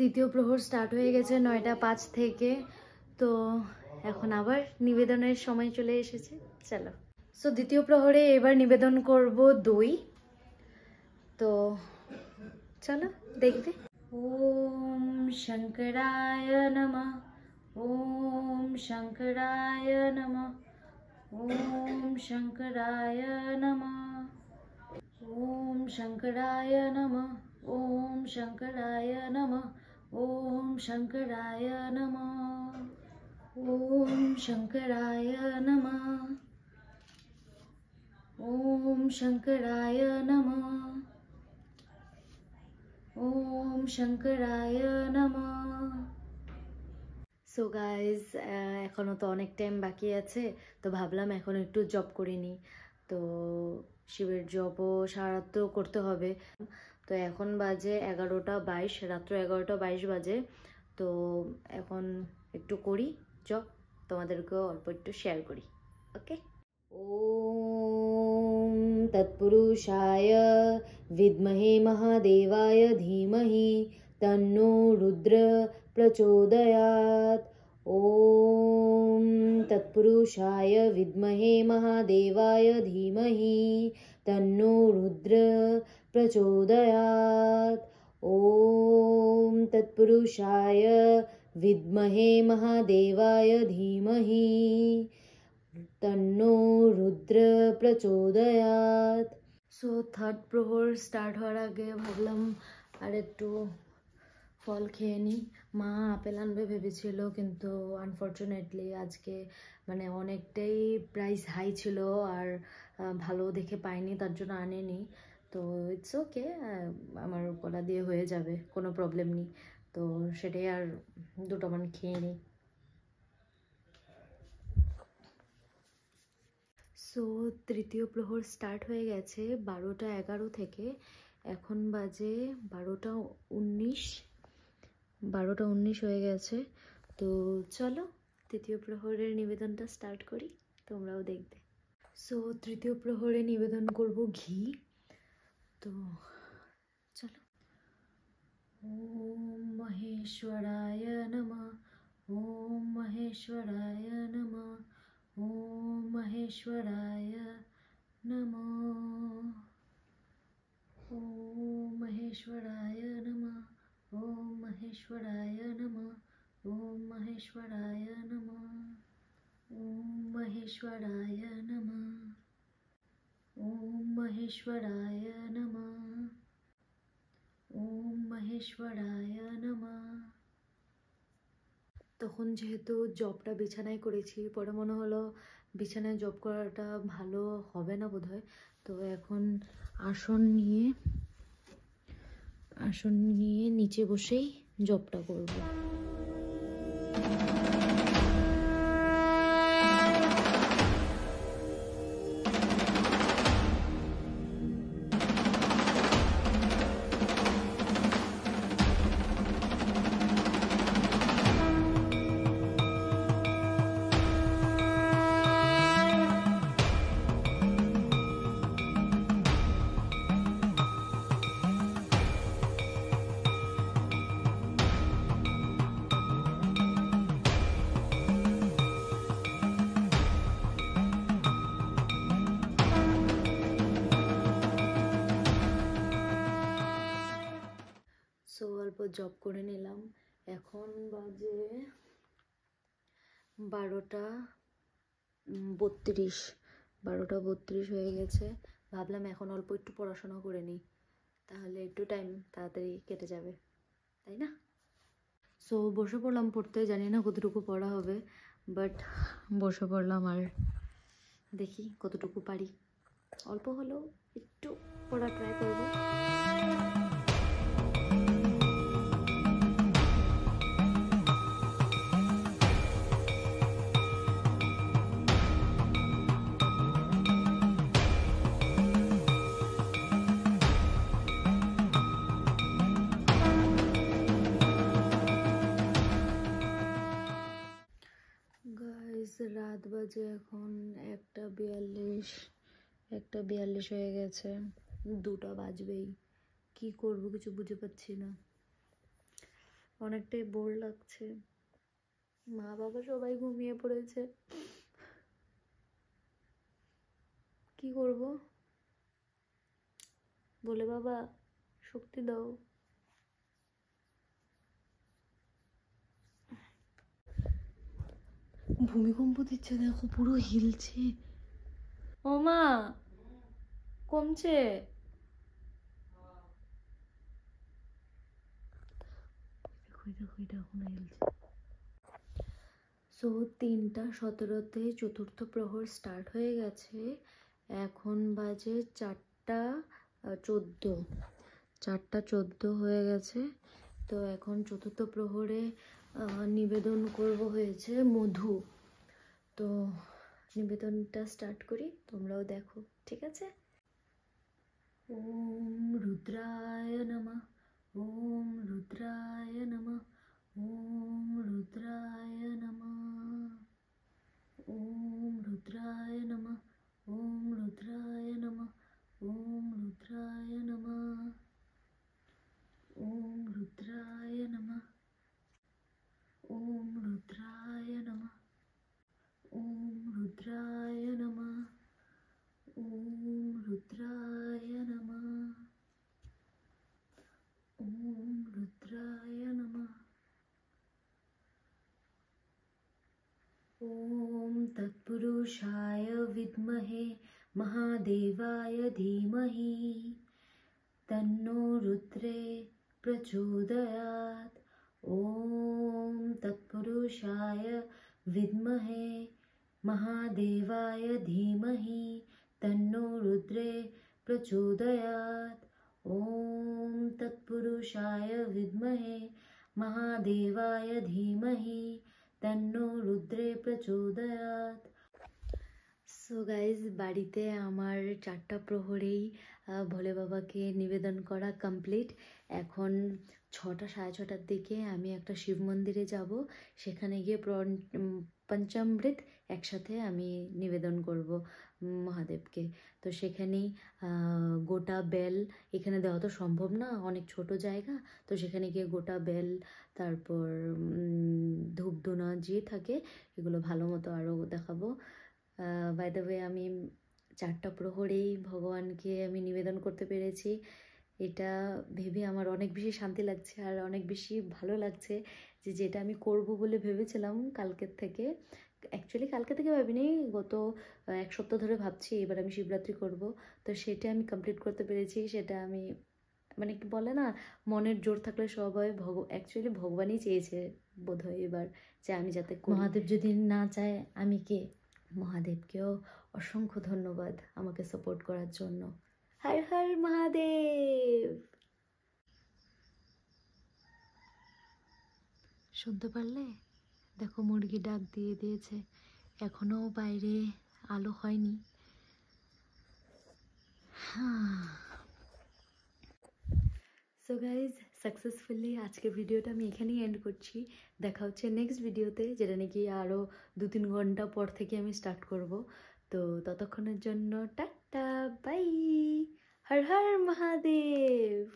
দ্বিতীয় প্রহর স্টার্ট হয়ে গেছে 9টা 5 থেকে। তো এখন আবার নিবেদনের সময় চলে এসেছে, চলো। সো দ্বিতীয় প্রহরে এবার নিবেদন করব দই। তো চলো দেখবে। ওম শঙ্করায় নমঃ, ওম শঙ্করায় নমঃ, ওম শঙ্করায় নমঃ, ওম শঙ্করায় নমঃ, ওম শঙ্করায় নমঃ, ওম শঙ্করায় নমঃ, ওম শঙ্করায় নমঃ, ওম শঙ্করায় নমঃ, ওম শঙ্করায় নমঃ। সো গাইজ, এখনও তো অনেক টাইম বাকি আছে, তো ভাবলাম এখন একটু জব করে নিই। তো শিবের জবও সারাত্র করতে হবে। তো এখন বাজে 11টা 22, রাত্র 11টা 22 বাজে। তো এখন একটু করি জব, তোমাদেরকেও অল্প একটু শেয়ার করি, ওকে। ওম তৎপুরুষায় বিদ্মহে মহাদেবায় ধীমহি তন্নো রুদ্র प्रचोदयात्। ॐ तत्पुरुषाय विद्महे महादेवाय धीमहि तन्नो रुद्र प्रचोदयात्। ॐ तत्पुरुषाय विद्महे महादेवाय धीमहि तन्नो रुद्र प्रचोदयात्। सो থার্ড প্রহর স্টার্ট হওয়ার আগে ভাবলাম আর একটু ফল খেয়ে নিই। মা আপেল আনবে ভেবেছিল, কিন্তু আনফর্চুনেটলি আজকে মানে অনেকটাই প্রাইস হাই ছিল আর ভালো দেখে পাইনি, তার জন্য আনেনি। তো ইটস ওকে, আমার গলা দিয়ে হয়ে যাবে, কোনো প্রবলেম নেই। তো সেটাই আর দুটো মান খেয়ে নিই। সো তৃতীয় প্রহর স্টার্ট হয়ে গেছে 12টা 11 থেকে। এখন বাজে 12টা 19, 12টা 19 হয়ে গেছে। তো চলো তৃতীয় প্রহরের নিবেদনটা স্টার্ট করি, তোমরাও দেখবে। সো তৃতীয় প্রহরে নিবেদন করব ঘি। তো চলো। ওম মহেশ্বরায় নমঃ, ওম মহেশ্বরায় নমঃ, ওম মহেশ্বরায় নমঃ, ওম মহেশ্বরায় নমঃ, ওম মহেশ্বরায় নমঃ, ওম মহেশ্বরায় নমঃ, ওম মহেশ্বরায় নমঃ, ওম মহেশ্বরায় নমঃ, ওম মহেশ্বরায় নমঃ। তখন যেহেতু জবটা বিছানায় করেছি, পরে মনে হলো বিছানায় জব করাটা ভালো হবে না বোধহয়। তো এখন আসন নিয়ে নিচে বসেই জবটা করব। সো অল্প জব করে নিলাম। এখন বাজে 12টা 32, 12টা 32 হয়ে গেছে। ভাবলাম এখন অল্প একটু পড়াশোনা করে নিই, তাহলে একটু টাইম তাড়াতাড়ি কেটে যাবে, তাই না? সো বসে পড়লাম পড়তে, জানি না কতটুকু পড়া হবে, বাট বসে পড়লাম আর দেখি কতটুকু পারি। অল্প হলেও একটু পড়া ট্রাই করবো। রাত বাজে এখন 1টা 42 হয়ে গেছে, 2টা বাজবেই। কি করব কিছু বুঝে পাচ্ছি না। অনেকটাই বোর লাগছে। মা বাবা সবাই ঘুমিয়ে পড়েছে, কি করব? বলে বাবা শক্তি দাও। ভূমিকম্প দিচ্ছে, দেখো পুরো হিলছে। ও মা, কমছে? দেখো দেখো, এটা এখনো হিলছে। সো 3:17 চতুর্থ প্রহর স্টার্ট হয়ে গেছে। এখন বাজে 4:14, 4:14 হয়ে গেছে। তো এখন চতুর্থ প্রহরে নিবেদন করব হয়েছে মধু। তো নিবেদনটা স্টার্ট করি, তোমরাও দেখো, ঠিক আছে? ওম রুদ্রায় নমঃ, ওম রুদ্রায় নমঃ, ওম রুদ্রায় নমঃ, ওম রুদ্রায় নমঃ, ওম রুদ্রায় নমঃ, ওম রুদ্রায় নমঃ, ওম রুদ্রায় নমঃ, ওম রুদ্রায় নমঃ, ওম রুদ্রায় নমঃ, ওম রুদ্রায় নমঃ, ওম রুদ্রায় নমঃ। ओम तत्पुरुषाय विद्महे महादेवाय धीमहि तन्नो रुद्रे प्रचोदयात्। ओम तत्पुरुषाय विद्महे महादेवाय धीमहि तन्नो रुद्रे प्रचोदयात्। ओम तत्पुरुषाय विद्महे महादेवाय धीमहि তন্নো রুদ্রে প্রচোদয়াৎ। সো গাইজ, বাড়িতে আমার 4টা প্রহরেই ভোলে বাবাকে নিবেদন করা কমপ্লিট। এখন 6টা, 6:30টার দিকে আমি একটা শিব মন্দিরে যাব। সেখানে গিয়ে পঞ্চামৃত একসাথে আমি নিবেদন করব মহাদেবকে। তো সেখানেই গোটা বেল, এখানে দেওয়া তো সম্ভব না, অনেক ছোট জায়গা। তো সেখানে গিয়ে গোটা বেল, তারপর ধূপ ধুনা যে থাকে এগুলো ভালো মতো আরও দেখাবো। বাই দ্য ওয়ে, আমি 4টা প্রহরেই ভগবানকে আমি নিবেদন করতে পেরেছি। এটা ভেবে আমার অনেক বেশি শান্তি লাগছে আর অনেক বেশি ভালো লাগছে যে যেটা আমি করব বলে ভেবেছিলাম কালকের থেকে, অ্যাকচুয়ালি কালকে থেকে ভাবিনি, গত 1 সপ্তাহ ধরে ভাবছি এবার আমি শিবরাত্রি করব। তো সেটা আমি কমপ্লিট করতে পেরেছি। সেটা আমি, মানে কি বলে না, মনের জোর থাকলে সব হয়। অ্যাকচুয়ালি ভগবানই চেয়েছে বোধহয় এবার যে আমি যাতে, মহাদেব যদি না চায় আমি কে। মহাদেবকেও অসংখ্য ধন্যবাদ আমাকে সাপোর্ট করার জন্য। হর হর মহাদেব। শুনতে পারলে? দেখো মুরগি ডাক দিয়ে দিয়েছে, এখনো বাইরে আলো হয়নি। সো গাইজ, সাকসেসফুলি আজকে ভিডিওটা আমি এখানেই এন্ড করছি। দেখা হচ্ছে নেক্সট ভিডিওতে, যেটা নাকি আরও 2-3 ঘন্টা পর থেকে আমি স্টার্ট করব। তো ততক্ষণের জন্য টাটা, বাই, হর হর মহাদেব।